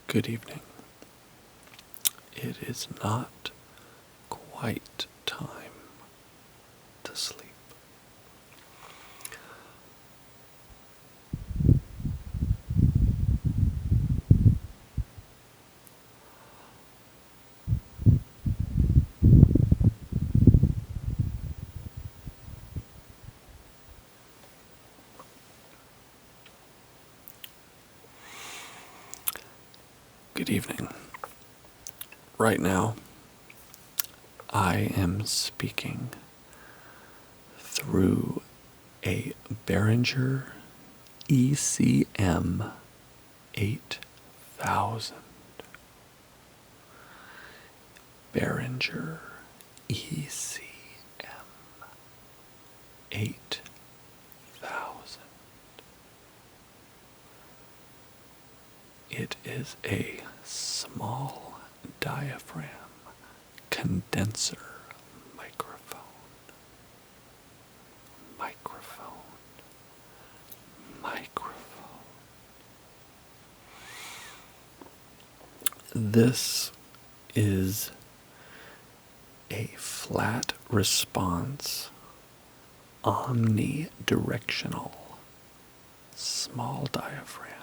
Good evening. It is not quite time to sleep. Good evening. Right now, I am speaking through a Behringer ECM8000. Behringer ECM8000. It is a small diaphragm condenser microphone. This is a flat response omnidirectional small diaphragm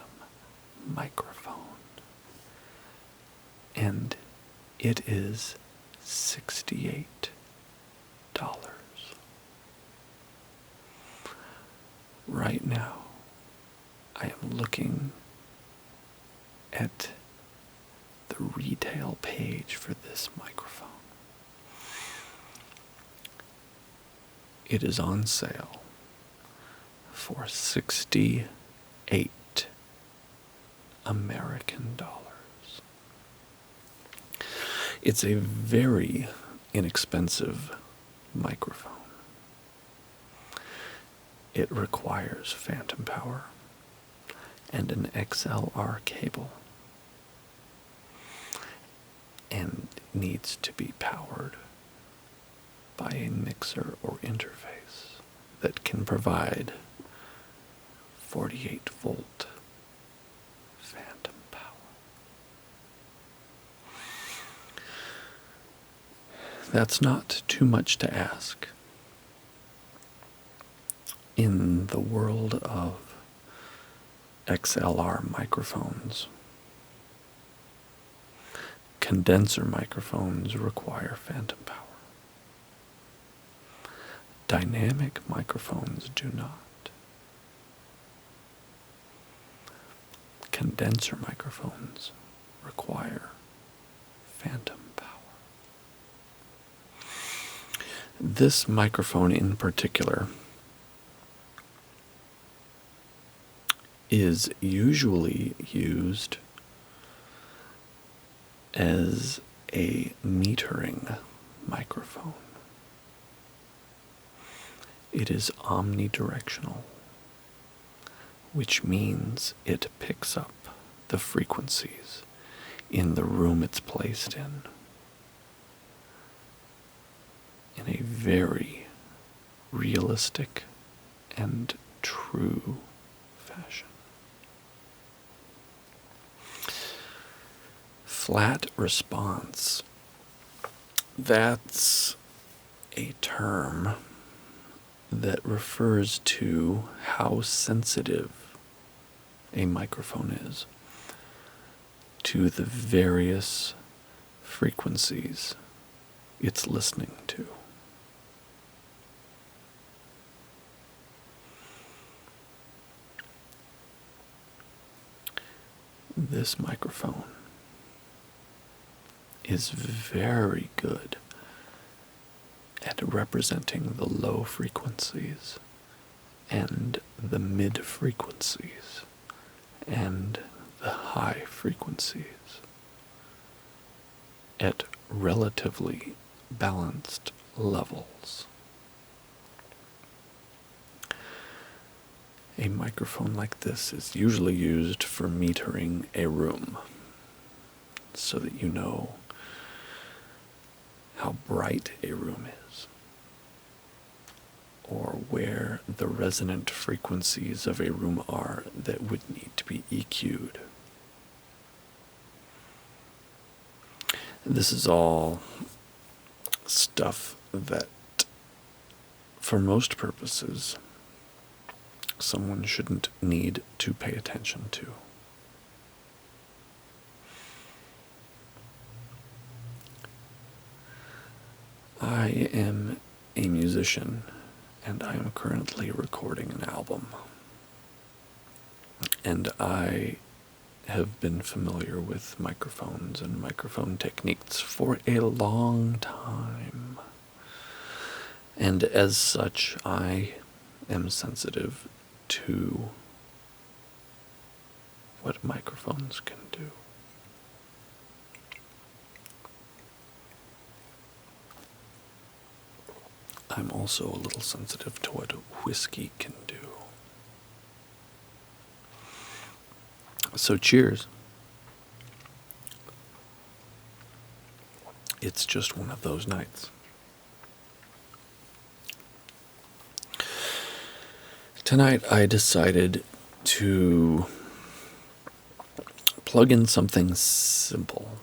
microphone, and it is $68. Right now, I am looking at the retail page for this microphone. It is on sale for $68 American dollars. It's a very inexpensive microphone. It requires phantom power and an XLR cable, and needs to be powered by a mixer or interface that can provide 48-volt phantom power. That's not too much to ask. In the world of XLR microphones, condenser microphones require phantom power. Dynamic microphones do not. Condenser microphones require phantom power. This microphone in particular is usually used as a metering microphone. It is omnidirectional, which means it picks up the frequencies in the room it's placed in a very realistic and true fashion. Flat response. That's a term that refers to how sensitive a microphone is to the various frequencies it's listening to. This microphone is very good at representing the low frequencies and the mid frequencies and the high frequencies at relatively balanced levels. A microphone like this is usually used for metering a room so that you know how bright a room is, or where the resonant frequencies of a room are that would need to be EQ'd. This is all stuff that, for most purposes, someone shouldn't need to pay attention to. I am a musician, and I am currently recording an album. And I have been familiar with microphones and microphone techniques for a long time. And as such, I am sensitive to what microphones can do. I'm also a little sensitive to what whiskey can do. So cheers. It's just one of those nights. Tonight I decided to plug in something simple.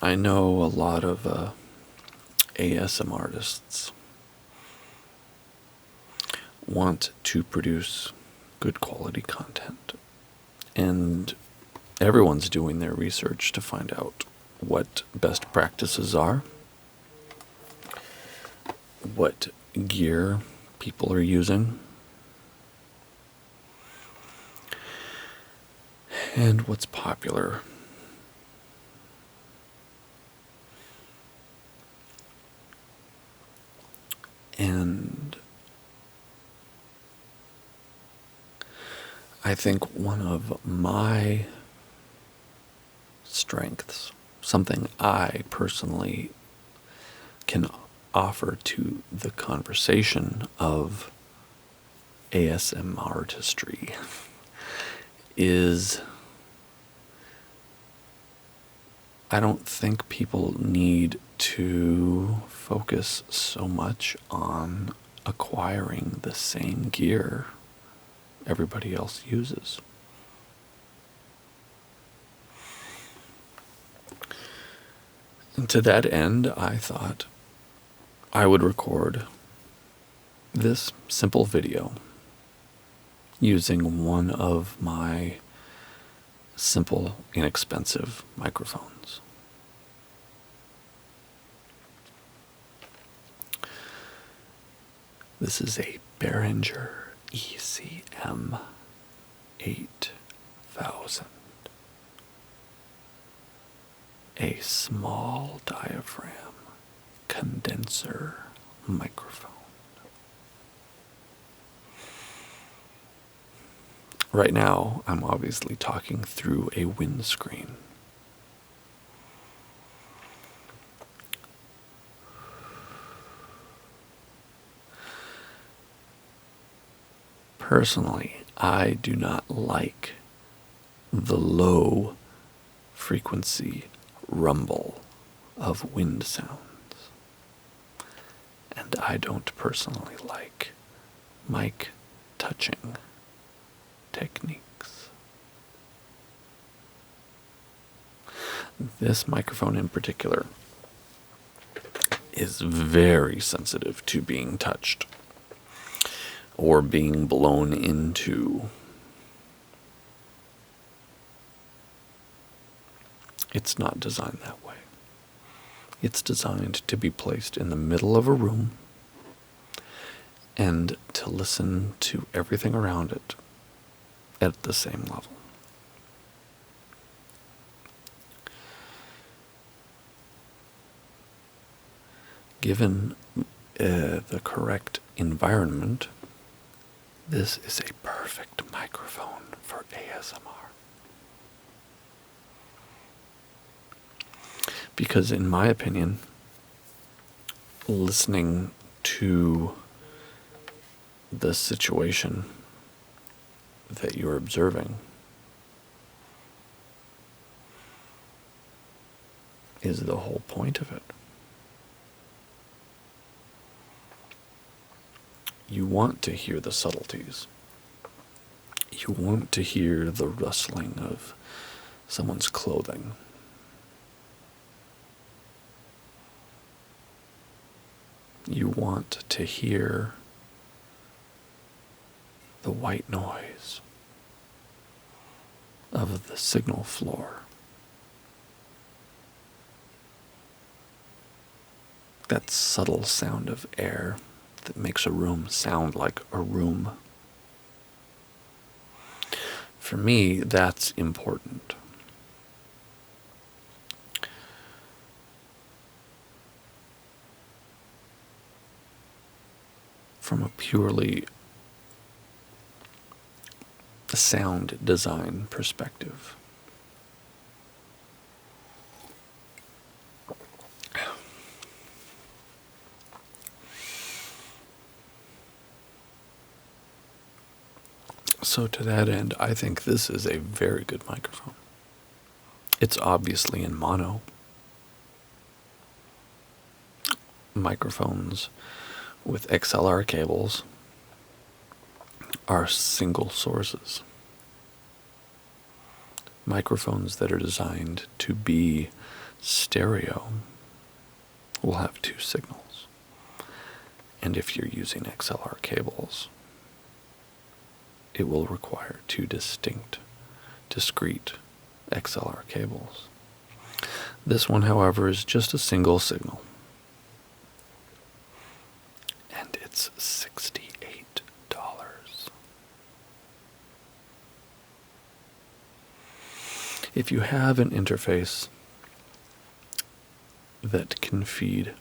I know a lot of ASM artists want to produce good quality content, and everyone's doing their research to find out what best practices are, what gear people are using, and what's popular. And I think one of my strengths, something I personally can offer to the conversation of ASM artistry, is I don't think people need to focus so much on acquiring the same gear everybody else uses. And to that end, I thought I would record this simple video using one of my simple, inexpensive microphones. This is a Behringer ECM8000, a small diaphragm condenser microphone. Right now, I'm obviously talking through a windscreen. Personally, I do not like the low frequency rumble of wind sounds. And I don't personally like mic touching techniques. This microphone in particular is very sensitive to being touched or being blown into. It's not designed that way. It's designed to be placed in the middle of a room and to listen to everything around it at the same level. Given the correct environment, this is a perfect microphone for ASMR. Because in my opinion, listening to the situation that you're observing is the whole point of it. You want to hear the subtleties. You want to hear the rustling of someone's clothing. You want to hear the white noise of the signal floor. That subtle sound of air that makes a room sound like a room. For me, that's important. From a purely sound design perspective. So to that end, I think this is a very good microphone. It's obviously in mono. Microphones with XLR cables are single sources. Microphones that are designed to be stereo will have two signals. And if you're using XLR cables, it will require two distinct, discrete XLR cables. This one, however, is just a single signal. And it's $68. If you have an interface that can feed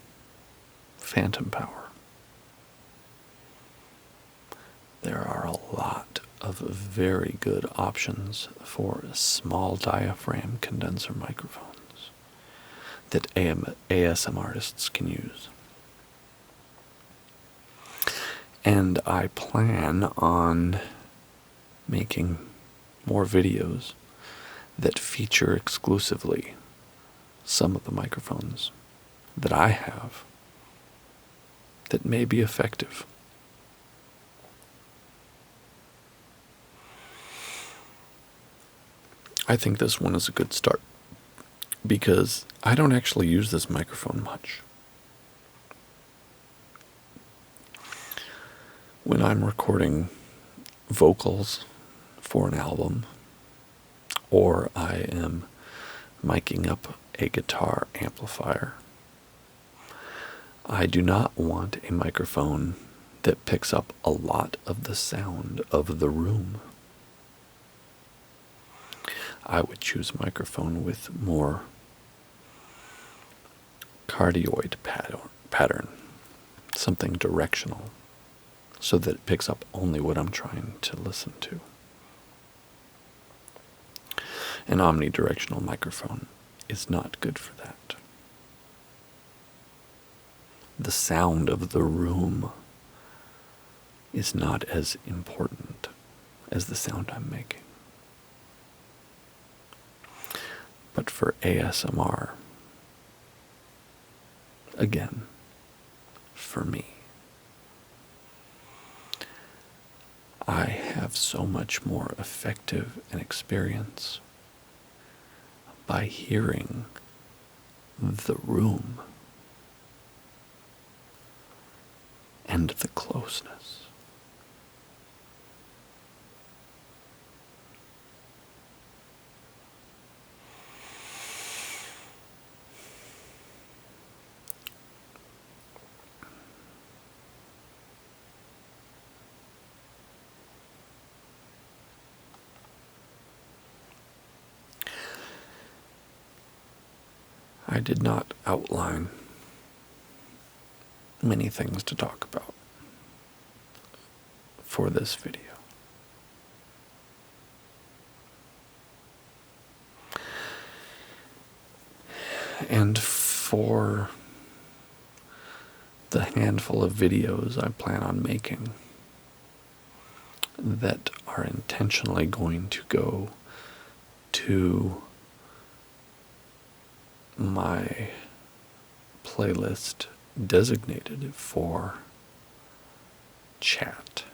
phantom power, there are a lot of very good options for small diaphragm condenser microphones that ASM artists can use. And I plan on making more videos that feature exclusively some of the microphones that I have that may be effective. I think this one is a good start because I don't actually use this microphone much. When I'm recording vocals for an album, or I am miking up a guitar amplifier, I do not want a microphone that picks up a lot of the sound of the room. I would choose a microphone with more cardioid pattern, something directional, so that it picks up only what I'm trying to listen to. An omnidirectional microphone is not good for that. The sound of the room is not as important as the sound I'm making. But for ASMR, again, for me, I have so much more effective an experience by hearing the room and the closeness. I did not outline many things to talk about for this video. And for the handful of videos I plan on making that are intentionally going to go to my playlist designated for chat.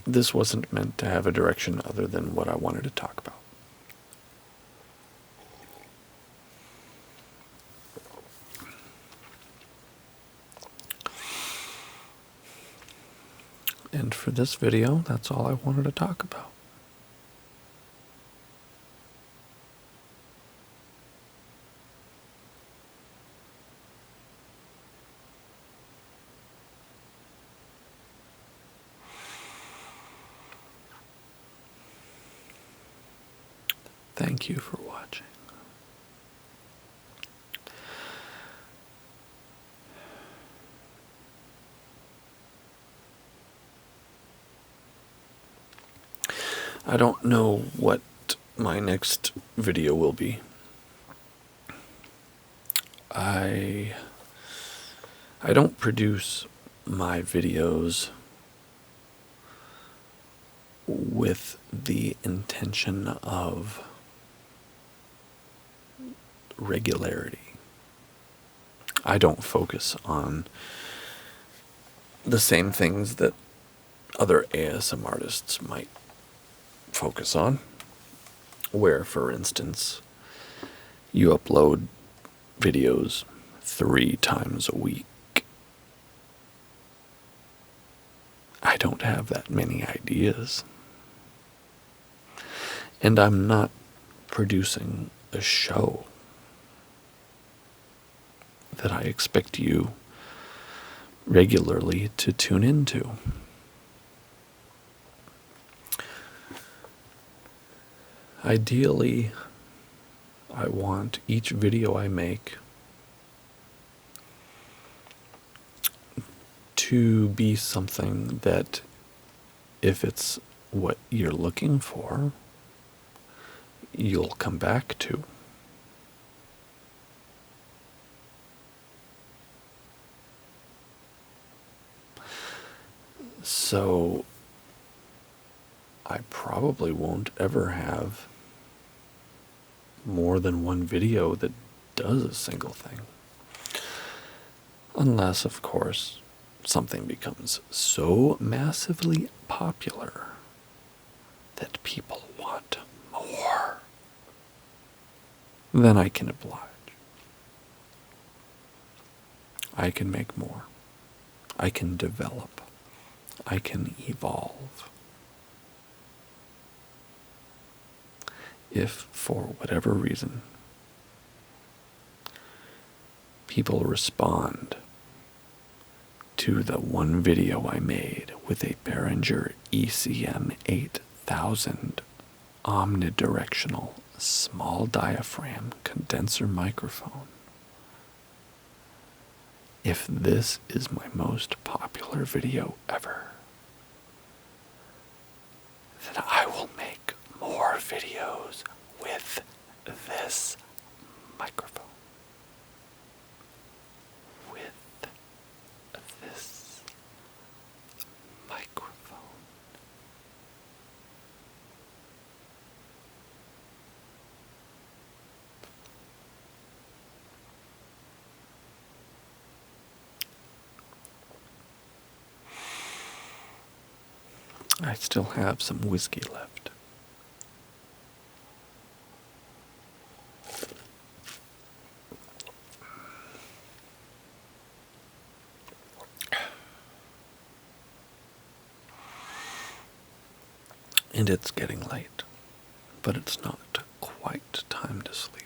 this wasn't meant to have a direction other than what I wanted to talk about. And for this video, that's all I wanted to talk about. Thank you for watching. I don't know what my next video will be. I don't produce my videos with the intention of regularity. I don't focus on the same things that other ASM artists might focus on, where, for instance, you upload videos 3 times a week. I don't have that many ideas. And I'm not producing a show that I expect you regularly to tune into. Ideally, I want each video I make to be something that, if it's what you're looking for, you'll come back to. So I probably won't ever have more than one video that does a single thing. Unless, of course, something becomes so massively popular that people want more. Then I can oblige. I can make more. I can develop. I can evolve. If, for whatever reason, people respond to the one video I made with a Behringer ECM8000 omnidirectional small diaphragm condenser microphone, if this is my most popular video ever, then I will make more videos with this microphone. With this microphone. I still have some whiskey left. And it's getting late, but it's not quite time to sleep.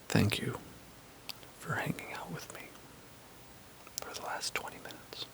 Thank you for hanging out with me for the last 20 minutes.